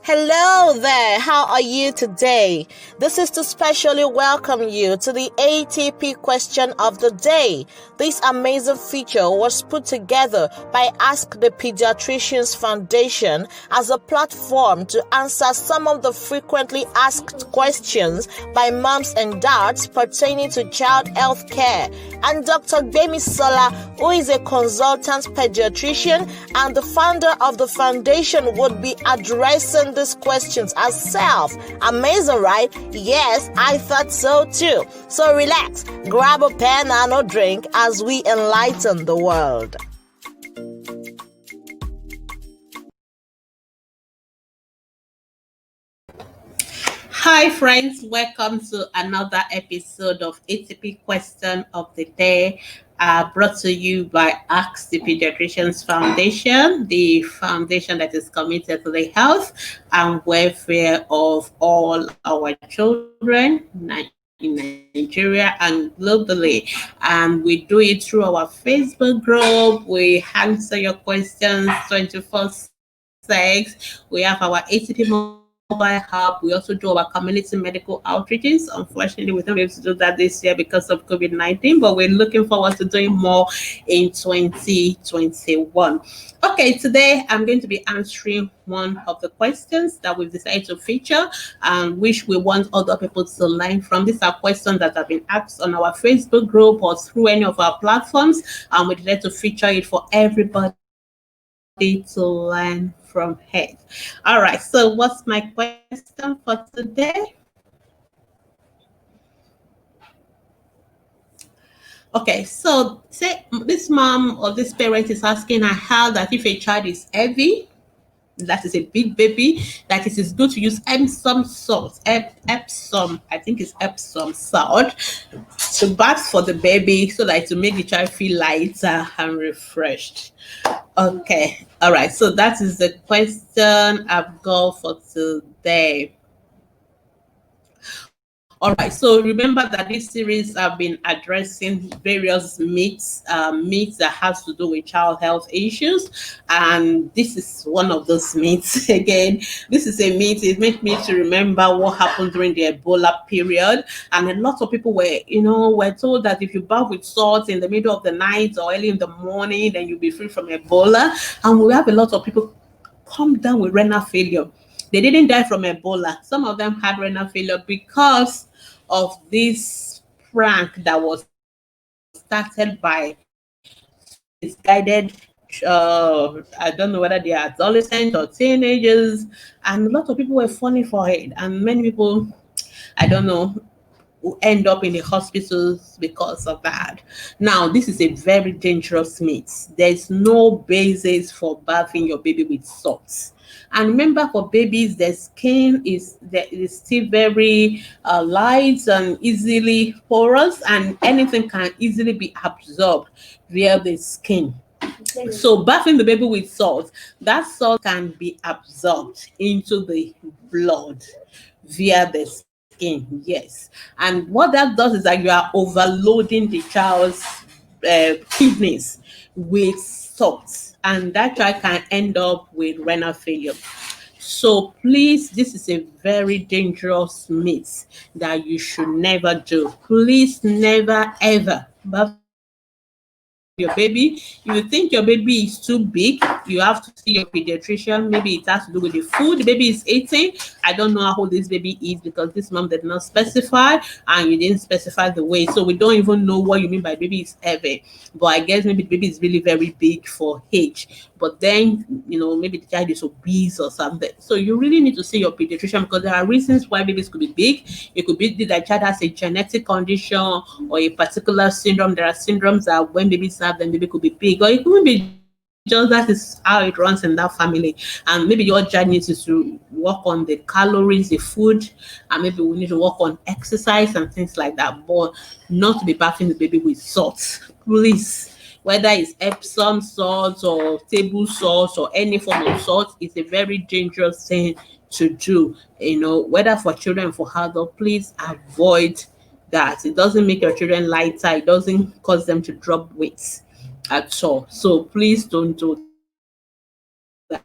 Hello there, how are you today? This is to specially welcome you to the ATP question of the day. This amazing feature was put together by Ask the Pediatricians Foundation as a platform to answer some of the frequently asked questions by moms and dads pertaining to child health care. And Dr. Gbemi Sola, who is a consultant pediatrician and the founder of the foundation, would be addressing these questions herself. Amazing, right? Yes, I thought so too. So relax, grab a pen and a drink as we enlighten the world. Hi friends, welcome to another episode of ATP Question of the Day, brought to you by Ask the Pediatricians Foundation, the foundation that is committed to the health and welfare of all our children in Nigeria and globally. And we do it through our Facebook group. We answer your questions 24/6. We have our ATP mobile hub. We also do our community medical outreaches. Unfortunately, we don't be able to do that this year because of COVID-19, but we're looking forward to doing more in 2021. Okay, today I'm going to be answering one of the questions that we've decided to feature and which we want other people to learn from. These are questions that have been asked on our Facebook group or through any of our platforms, and we decided to feature it for everybody to learn from it. All right, so what's my question for today? Okay, so say this mom or this parent is asking her how that if a child is heavy, that is a big baby, that it is good to use Epsom salt, Epsom, I think it's Epsom salt, to bath for the baby so that to make the child feel lighter and refreshed. Okay, all right, so that is the question I've got for today. All right, so remember that this series have been addressing various myths that has to do with child health issues, and this is one of those myths. Again, this is a myth. It makes me to remember what happened during the Ebola period, and a lot of people were told that if you bath with salt in the middle of the night or early in the morning, then you'll be free from Ebola. And we have a lot of people come down with renal failure. They didn't die from Ebola. Some of them had renal failure because of this prank that was started by misguided, I don't know whether they are adolescents or teenagers, and a lot of people were falling for it. And many people, I don't know, who end up in the hospitals because of that. Now, this is a very dangerous myth. There's no basis for bathing your baby with salt. And remember, for babies, their skin is still very light and easily porous, and anything can easily be absorbed via the skin. So bathing the baby with salt, that salt can be absorbed into the blood via the skin. Yes. And what that does is that you are overloading the child's kidneys with salt, and that child can end up with renal failure. So please, this is a very dangerous myth that you should never do. Please never ever bath your baby. If you think your baby is too big, you have to see your pediatrician. Maybe it has to do with the food the baby is eating. I don't know how old this baby is because this mom did not specify and you didn't specify the weight. So we don't even know what you mean by baby is heavy. But I guess maybe the baby is really very big for age. But then, maybe the child is obese or something. So you really need to see your pediatrician because there are reasons why babies could be big. It could be that child has a genetic condition or a particular syndrome. There are syndromes that when babies have them, baby could be big, or it could be just that is how it runs in that family. And maybe your child needs to work on the calories, the food, and maybe we need to work on exercise and things like that, but not to be bathing the baby with salt. Please. Whether it's Epsom salt or table salt or any form of salt, it's a very dangerous thing to do. Whether for children or for adults, please avoid that. It doesn't make your children lighter. It doesn't cause them to drop weight at all. So please don't do that.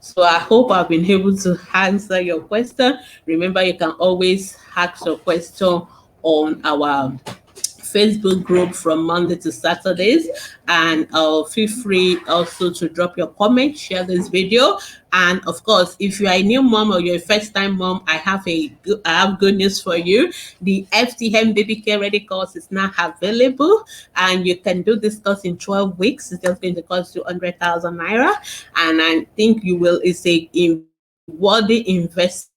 So I hope I've been able to answer your question. Remember, you can always ask your question on our Facebook group from Monday to Saturdays, and feel free also to drop your comment, share this video, and of course, if you are a new mom or you're a first-time mom, I have good news for you. The FTM Baby Care Ready course is now available, and you can do this course in 12 weeks. It's just going to cost you 100,000 naira, and I think you will. It's a worthy investment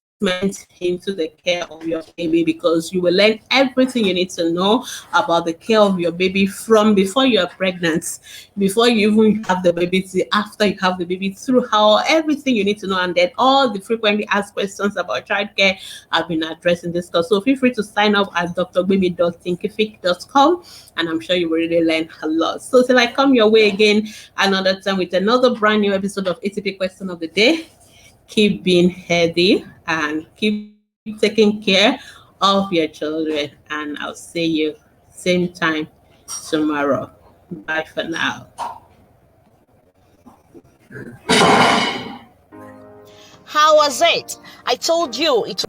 into the care of your baby, because you will learn everything you need to know about the care of your baby from before you're pregnant, before you even have the baby, to after you have the baby, through how everything you need to know, and then all the frequently asked questions about childcare have been addressed in this course. So feel free to sign up at drbaby.thinkific.com, and I'm sure you will really learn a lot. So till I come your way again another time with another brand new episode of ATP Question of the Day, keep being healthy and keep taking care of your children. And I'll see you same time tomorrow. Bye for now. How was it? I told you it.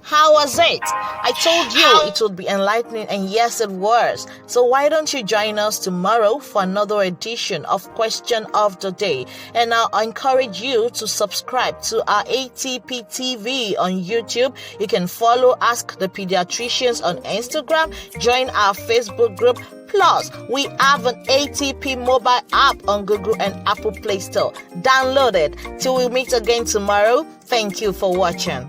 How was it? I told you it would be enlightening, and yes, it was. So why don't you join us tomorrow for another edition of Question of the Day? And I encourage you to subscribe to our ATP TV on YouTube. You can follow Ask the Pediatricians on Instagram. Join our Facebook group. Plus, we have an ATP mobile app on Google and Apple Play Store. Download it. Till we meet again tomorrow, thank you for watching.